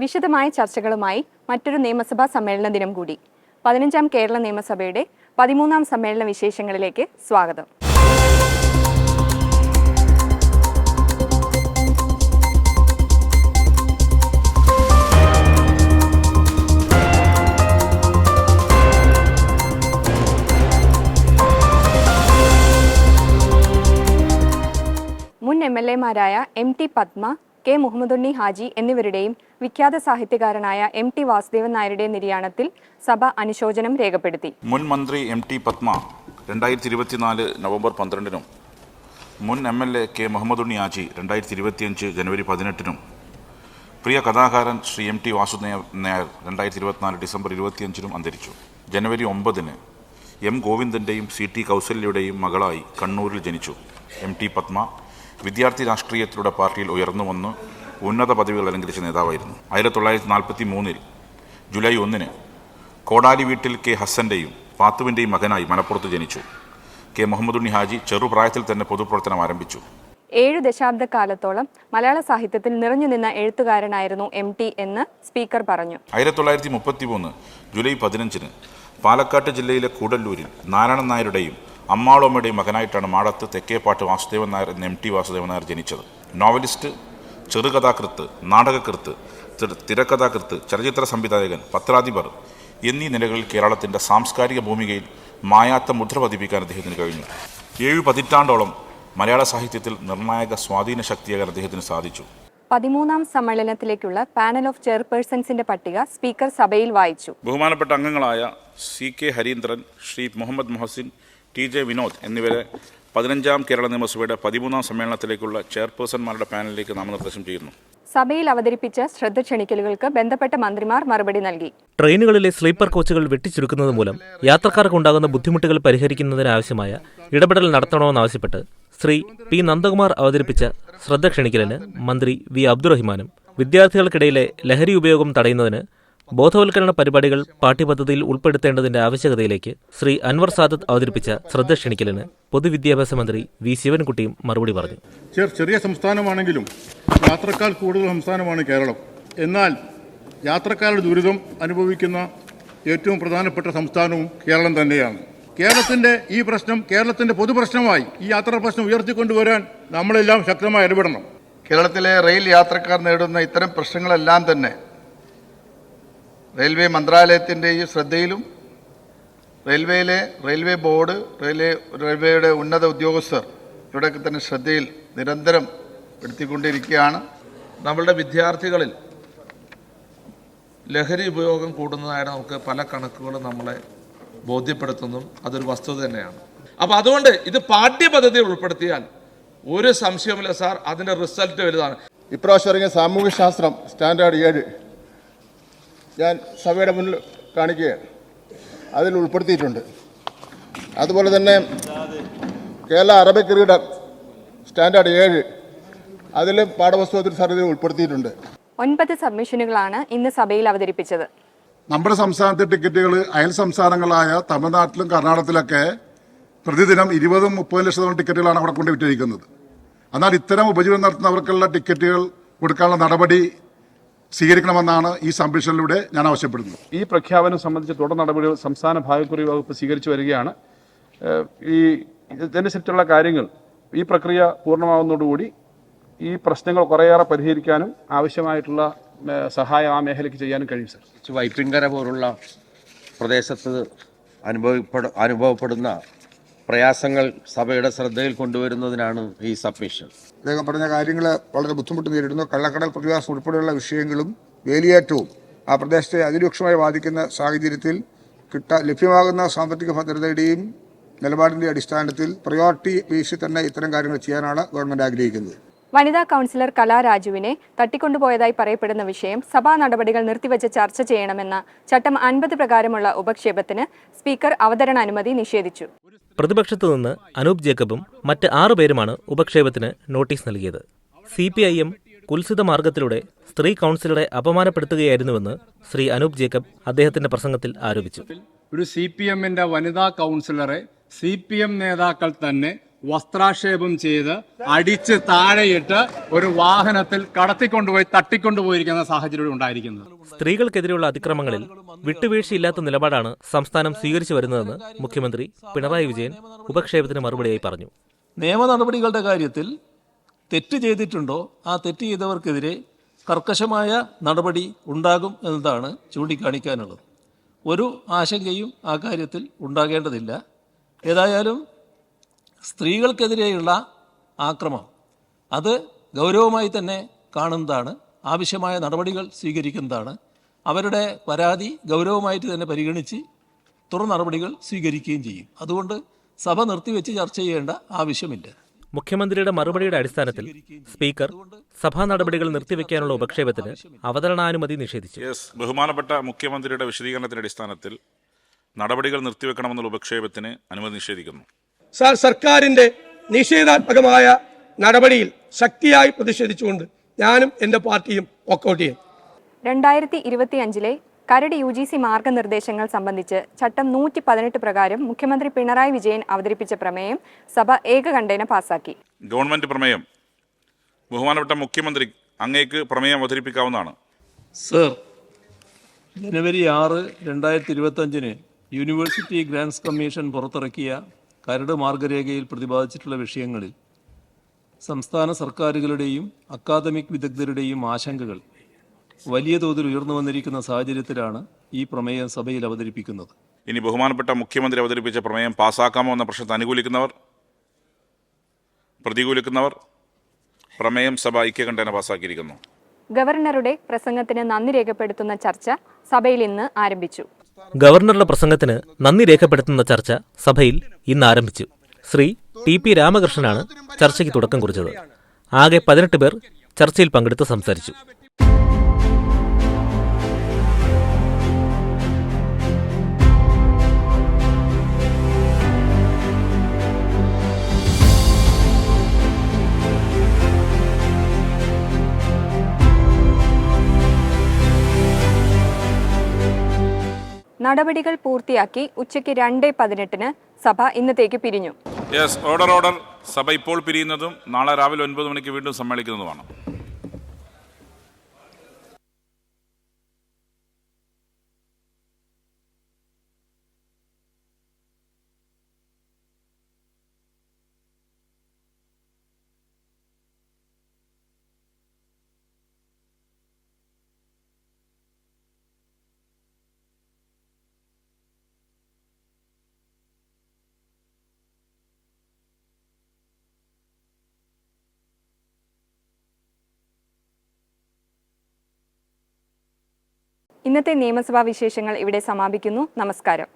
വിശദമായ ചർച്ചകളുമായി മറ്റൊരു നിയമസഭാ സമ്മേളന ദിനം കൂടി. 15ാം കേരള നിയമസഭയുടെ 13ാം സമ്മേളന വിശേഷങ്ങളിലേക്ക് സ്വാഗതം. മുൻ MLA-മാരായ MT പത്മ, K മുഹമ്മദുണ്ണി ഹാജി എന്നിവരുടെയും വിഖ്യാത സാഹിത്യകാരനായ MT വാസുദേവൻ നായരുടെ നിര്യാണത്തിൽ സഭ അനുശോചനം രേഖപ്പെടുത്തി. മുൻ മന്ത്രി MT പത്മ 2024 നവംബർ 12-നും മുൻ MLA K മുഹമ്മദുണ്ണി ഹാജി 2025 ജനുവരി 18-നും പ്രിയ കഥാകാരൻ ശ്രീ MT വാസുദേവൻ നായർ 2024 ഡിസംബർ 25-നും അന്തരിച്ചു. ജനുവരി 9-ന് M ഗോവിന്ദൻ്റെയും CT കൗസല്യയുടെയും മകളായി കണ്ണൂരിൽ ജനിച്ചു. MT പത്മ വിദ്യാർത്ഥി രാഷ്ട്രീയത്തിലൂടെ പാർട്ടിയിൽ ഉയർന്നു വന്ന് ഉന്നത പദവികൾ അലങ്കരിച്ച നേതാവായിരുന്നു. 1943 ജൂലൈ 1-ന് കോടാലി വീട്ടിൽ K ഹസൻ്റെയും പാത്തുവിൻ്റെയും മകനായി മലപ്പുറത്ത് ജനിച്ചു. K മുഹമ്മദുണ്ണി ഹാജി ചെറുപ്രായത്തിൽ തന്നെ പൊതുപ്രവർത്തനം ആരംഭിച്ചു. 7 ദശാബ്ദക്കാലത്തോളം മലയാള സാഹിത്യത്തിൽ നിറഞ്ഞു നിന്ന എഴുത്തുകാരനായിരുന്നു MT എന്ന് സ്പീക്കർ പറഞ്ഞു. 1933 ജൂലൈ 15-ന് പാലക്കാട് ജില്ലയിലെ കൂടല്ലൂരിൽ നാരായണൻ നായരുടെയും അമ്മാളോമ്മയുടെയും മകനായിട്ടാണ് മാടത്ത് തെക്കേപ്പാട്ട് വാസുദേവൻ നായർ എന്ന MT വാസുദേവൻ നായർ ജനിച്ചത്. നോവലിസ്റ്റ്, ചെറുകഥാകൃത്ത്, നാടകകൃത്ത്, തിരക്കഥാകൃത്ത്, ചലച്ചിത്ര സംവിധായകൻ, പത്രാധിപർ എന്നീ നിലകളിൽ കേരളത്തിൻ്റെ സാംസ്കാരിക ഭൂമികയിൽ മായാത്ത മുദ്ര പതിപ്പിക്കാൻ അദ്ദേഹത്തിന് കഴിഞ്ഞു. 7 പതിറ്റാണ്ടോളം മലയാള സാഹിത്യത്തിൽ നിർണായക സ്വാധീന ശക്തിയാകാൻ അദ്ദേഹത്തിന് സാധിച്ചു. 13ാം സമ്മേളനത്തിലേക്കുള്ള പാനൽ ഓഫ് ചെയർപേഴ്സൺസിന്റെ പട്ടിക സ്പീക്കർ സഭയിൽ വായിച്ചു. ബഹുമാനപ്പെട്ട അംഗങ്ങളായ CK ഹരീന്ദ്രൻ, ശ്രീ മുഹമ്മദ് മൊഹസിൻ, TJ വിനോദ് എന്നിവരെ 15ാം കേരള നിയമസഭയുടെ 13ാം സമ്മേളനത്തിലേക്കുള്ള ചെയർപേഴ്സൺമാരുടെ പാനലിലേക്ക് നാമനിർദ്ദേശം ചെയ്യുന്നു. സഭയിൽ അവതരിപ്പിച്ച ശ്രദ്ധ ക്ഷണിക്കലുകൾക്ക് ബന്ധപ്പെട്ട മന്ത്രിമാർ മറുപടി നൽകി. ട്രെയിനുകളിലെ സ്ലീപ്പർ കോച്ചുകൾ വെട്ടിച്ചുരുക്കുന്നത് മൂലം യാത്രക്കാർക്ക് ഉണ്ടാകുന്ന ബുദ്ധിമുട്ടുകൾ പരിഹരിക്കുന്നതിനാവശ്യമായ ഇടപെടൽ നടത്തണമെന്നാവശ്യപ്പെട്ട് ശ്രീ P നന്ദകുമാർ അവതരിപ്പിച്ച ശ്രദ്ധ ക്ഷണിക്കലിന് മന്ത്രി V അബ്ദുറഹിമാനും വിദ്യാർത്ഥികൾക്കിടയിലെ ലഹരി ഉപയോഗം തടയുന്നതിന് ബോധവൽക്കരണ പരിപാടികൾ പാഠ്യപദ്ധതിയിൽ ഉൾപ്പെടുത്തേണ്ടതിന്റെ ആവശ്യകതയിലേക്ക് ശ്രീ അൻവർ സാദത്ത് അവതരിപ്പിച്ച ശ്രദ്ധ ക്ഷണിക്കലിന് പൊതുവിദ്യാഭ്യാസ മന്ത്രി V ശിവൻകുട്ടിയും മറുപടി പറഞ്ഞു. ചെറിയ സംസ്ഥാനമാണെങ്കിലും യാത്രക്കാർ കൂടുതൽ സംസ്ഥാനമാണ് കേരളം. എന്നാൽ യാത്രക്കാരുടെ ദുരിതം അനുഭവിക്കുന്ന ഏറ്റവും പ്രധാനപ്പെട്ട സംസ്ഥാനവും കേരളം തന്നെയാണ്. കേരളത്തിൻ്റെ ഈ പ്രശ്നം കേരളത്തിൻ്റെ പൊതുപ്രശ്നമായി ഈ യാത്രാ പ്രശ്നം ഉയർത്തിക്കൊണ്ടുവരാൻ നമ്മളെല്ലാം ശക്തമായി ഇടപെടണം. കേരളത്തിലെ റെയിൽ യാത്രക്കാർ നേരിടുന്ന ഇത്തരം പ്രശ്നങ്ങളെല്ലാം തന്നെ റെയിൽവേ മന്ത്രാലയത്തിൻ്റെ ഈ ശ്രദ്ധയിലും റെയിൽവേ ബോർഡ്, റെയിൽവേയുടെ ഉന്നത ഉദ്യോഗസ്ഥർ ഇവിടെയൊക്കെ തന്നെ ശ്രദ്ധയിൽ നിരന്തരം എടുത്തിക്കൊണ്ടിരിക്കുകയാണ്. നമ്മളുടെ വിദ്യാർത്ഥികളിൽ ലഹരി ഉപയോഗം കൂടുന്നതായിട്ട് നമുക്ക് പല കണക്കുകളും നമ്മളെ ബോധ്യപ്പെടുത്തുന്നു. അതൊരു വസ്തുത തന്നെയാണ്. അപ്പോൾ അതുകൊണ്ട് ഇത് പാഠ്യപദ്ധതിയിൽ ഉൾപ്പെടുത്തിയാൽ ഒരു സംശയമില്ല സാർ, അതിൻ്റെ റിസൾട്ട് വലുതാണ്. ഇപ്രാവശ്യം ഇറങ്ങിയ സാമൂഹ്യ ശാസ്ത്രം സ്റ്റാൻഡേർഡ് 7 ഞാൻ സഭയുടെ മുന്നിൽ കാണിക്കുകയാണ്. അതിൽ ഉൾപ്പെടുത്തിയിട്ടുണ്ട്. അതുപോലെ തന്നെ കേരള അറബിക് റീഡർ സ്റ്റാൻഡേർഡ് 7 അതിലും പാഠപുസ്തകത്തിൽ സർവേ ഉൾപ്പെടുത്തിയിട്ടുണ്ട്. 9 സബ്മിഷനുകളാണ് ഇന്ന് സഭയിൽ അവതരിപ്പിച്ചത്. നമ്മുടെ സംസ്ഥാനത്തെ ടിക്കറ്റുകൾ അയൽ സംസ്ഥാനങ്ങളായ തമിഴ്നാട്ടിലും കർണാടകത്തിലൊക്കെ പ്രതിദിനം 20-30 ലക്ഷത്തോളം ടിക്കറ്റുകളാണ് അവിടെ കൊണ്ട് വിറ്റിരിക്കുന്നത്. എന്നാൽ ഇത്തരം ഉപജീവനം നടത്തുന്നവർക്കുള്ള ടിക്കറ്റുകൾ കൊടുക്കാനുള്ള നടപടി സ്വീകരിക്കണമെന്നാണ് ഈ സബ്മിഷനിലൂടെ ഞാൻ ആവശ്യപ്പെടുന്നത്. ഈ പ്രഖ്യാപനം സംബന്ധിച്ച് തുടർ നടപടികൾ സംസ്ഥാന ഭാഗ്യക്കുറി വകുപ്പ് സ്വീകരിച്ചു വരികയാണ്. ഇതനുസരിച്ചുള്ള കാര്യങ്ങൾ ഈ പ്രക്രിയ പൂർണ്ണമാവുന്നതോടുകൂടി ഈ പ്രശ്നങ്ങൾ കുറേയേറെ പരിഹരിക്കാനും ആവശ്യമായിട്ടുള്ള സഹായം ആ മേഖലയ്ക്ക് ചെയ്യാനും കഴിയും സർ. വൈപ്പിൻകര പോലുള്ള പ്രദേശത്ത് അനുഭവപ്പെടുന്ന പ്രയാസങ്ങൾ സഭയുടെ ശ്രദ്ധയിൽ കൊണ്ടുവരുന്നതിനാണ് ഈ സബ്മിഷൻ. അദ്ദേഹം പറഞ്ഞ കാര്യങ്ങൾ വളരെ ബുദ്ധിമുട്ട് നേരിടുന്നു. കള്ളക്കടൽ പ്രതിഭാസം ഉൾപ്പെടെയുള്ള വിഷയങ്ങളും വേലിയേറ്റവും ആ പ്രദേശത്തെ അതിരൂക്ഷമായി ബാധിക്കുന്ന സാഹചര്യത്തിൽ ലഭ്യമാകുന്ന സാമ്പത്തിക ഭദ്രതയുടെയും നിലപാടിൻ്റെ അടിസ്ഥാനത്തിൽ പ്രയോറിറ്റി ബേസിൽ തന്നെ ഇത്തരം കാര്യങ്ങൾ ചെയ്യാനാണ് ഗവൺമെൻറ് ആഗ്രഹിക്കുന്നത്. വനിതാ കൗൺസിലർ കലാരാജുവിനെ തട്ടിക്കൊണ്ടുപോയതായി പറയപ്പെടുന്ന വിഷയം സഭാ നടപടികൾ നിർത്തിവച്ച് ചർച്ച ചെയ്യണമെന്ന ചട്ടം 50 പ്രകാരമുള്ള ഉപക്ഷേപത്തിന് സ്പീക്കർ അവതരണാനുമതി നിഷേധിച്ചു. പ്രതിപക്ഷത്തു നിന്ന് അനൂപ് ജേക്കബും മറ്റ് 6 പേരുമാണ് ഉപക്ഷേപത്തിന് നോട്ടീസ് നൽകിയത്. CPIM കുൽസിത മാർഗത്തിലൂടെ സ്ത്രീ കൗൺസിലറെ അപമാനപ്പെടുത്തുകയായിരുന്നുവെന്ന് ശ്രീ അനൂപ് ജേക്കബ് അദ്ദേഹത്തിന്റെ പ്രസംഗത്തിൽ ആരോപിച്ചു. ഒരു CPM-ന്റെ വനിതാ കൗൺസിലറെ CPM നേതാക്കൾ തന്നെ വസ്ത്രാക്ഷേപം ചെയ്ത് അടിച്ച് താഴെയിട്ട് ഒരു വാഹനത്തിൽ കടത്തിക്കൊണ്ടുപോയി തട്ടിക്കൊണ്ടുപോയിരിക്കുന്ന സാഹചര്യം ഉണ്ടായിരിക്കുന്നത്. സ്ത്രീകൾക്കെതിരെയുള്ള അതിക്രമങ്ങളിൽ വിട്ടുവീഴ്ചയില്ലാത്ത നിലപാടാണ് സംസ്ഥാനം സ്വീകരിച്ചു വരുന്നതെന്ന് മുഖ്യമന്ത്രി പിണറായി വിജയൻ ഉപക്ഷേപത്തിന് മറുപടിയായി പറഞ്ഞു. നിയമ നടപടികളുടെ കാര്യത്തിൽ തെറ്റ് ചെയ്തിട്ടുണ്ടോ ആ തെറ്റ് ചെയ്തവർക്കെതിരെ കർക്കശമായ നടപടി ഉണ്ടാകും എന്നതാണ് ചൂണ്ടിക്കാണിക്കാനുള്ളത്. ഒരു ആശങ്കയും ആ കാര്യത്തിൽ ഉണ്ടാകേണ്ടതില്ല. ഏതായാലും സ്ത്രീകൾക്കെതിരെയുള്ള ആക്രമം അത് ഗൗരവമായി തന്നെ കാണുന്നതാണ്, ആവശ്യമായ നടപടികൾ സ്വീകരിക്കുന്നതാണ്. അവരുടെ പരാതി ഗൗരവമായിട്ട് തന്നെ പരിഗണിച്ച് തുടർ നടപടികൾ സ്വീകരിക്കുകയും ചെയ്യും. അതുകൊണ്ട് സഭ നിർത്തിവെച്ച് ചർച്ച ചെയ്യേണ്ട ആവശ്യമില്ല. മുഖ്യമന്ത്രിയുടെ മറുപടിയുടെ അടിസ്ഥാനത്തിൽ സ്പീക്കർ സഭാ നടപടികൾ നിർത്തിവെക്കാനുള്ള ഉപക്ഷേപത്തിന് അവതരണാനുമതി നിഷേധിച്ചു. ബഹുമാനപ്പെട്ട മുഖ്യമന്ത്രിയുടെ വിശദീകരണത്തിന്റെ അടിസ്ഥാനത്തിൽ നടപടികൾ നിർത്തിവെക്കണമെന്നുള്ള ഉപക്ഷേപത്തിന് അനുമതി നിഷേധിക്കുന്നു. സർക്കാരിന്റെ നിഷേധാത്മകമായ നടപടിയിൽ ശക്തിയായി പ്രതിഷേധിച്ചുകൊണ്ട് ഞാനും എന്റെ പാർട്ടിയും വോക്കൌട്ട് ചെയ്യും. 2025 കരട് UGC മാർഗനിർദ്ദേശങ്ങൾ സംബന്ധിച്ച് ചട്ടം 118 പ്രകാരം മുഖ്യമന്ത്രി പിണറായി വിജയൻ അവതരിപ്പിച്ച പ്രമേയം സഭ ഏകകണ്ഠേന പാസാക്കി. ഗവൺമെന്റ് പ്രമേയം. ബഹുമാനപ്പെട്ട മുഖ്യമന്ത്രി, അങ്ങേക്ക് പ്രമേയം അവതരിപ്പിക്കാവുന്നതാണ്. സർ, ജനുവരി 6, 2025 യൂണിവേഴ്സിറ്റി ഗ്രാന്റ്സ് കമ്മീഷൻ പുറത്തിറക്കിയ കരട് മാർഗരേഖയിൽ പ്രതിപാദിച്ചിട്ടുള്ള വിഷയങ്ങളിൽ സംസ്ഥാന സർക്കാരുകളുടെയും അക്കാദമിക് വിദഗ്ധരുടെയും ആശങ്കകൾ വലിയ തോതിൽ ഉയർന്നു വന്നിരിക്കുന്ന സാഹചര്യത്തിലാണ് ഈ പ്രമേയം സഭയിൽ അവതരിപ്പിക്കുന്നത്. ഇനി ബഹുമാനപ്പെട്ട മുഖ്യമന്ത്രി അവതരിപ്പിച്ച പ്രമേയം പാസ്സാക്കാമോ എന്ന പ്രശ്നത്തെ അനുകൂലിക്കുന്നവർ, പ്രതികൂലിക്കുന്നവർ? പ്രമേയം സഭ ഐക്യകണ്ഠേന പാസ്സാക്കിയിരിക്കുന്നു. ഗവർണറുടെ പ്രസംഗത്തിന് നന്ദി രേഖപ്പെടുത്തുന്ന ചർച്ച സഭയിൽ ഇന്ന് ആരംഭിച്ചു. ഗവർണറുടെ പ്രസംഗത്തിന് നന്ദി രേഖപ്പെടുത്തുന്ന ചർച്ച സഭയിൽ ഇന്ന് ആരംഭിച്ചു. ശ്രീ TP രാമകൃഷ്ണനാണ് ചർച്ചയ്ക്ക് തുടക്കം കുറിച്ചത്. ആകെ 18 പേർ ചർച്ചയിൽ പങ്കെടുത്ത് സംസാരിച്ചു. നടപടികൾ പൂർത്തിയാക്കി ഉച്ചയ്ക്ക് 2:18 സഭ ഇന്നത്തേക്ക് പിരിഞ്ഞു. ഓർഡർ. സഭ ഇപ്പോൾ പിരിയുന്നതും നാളെ രാവിലെ 9 മണിക്ക് വീണ്ടും സമ്മേളിക്കുന്നതുമാണ്. ഇന്നത്തെ നിയമസഭാ വിശേഷങ്ങൾ ഇവിടെ സമാപിക്കുന്നു. നമസ്കാരം.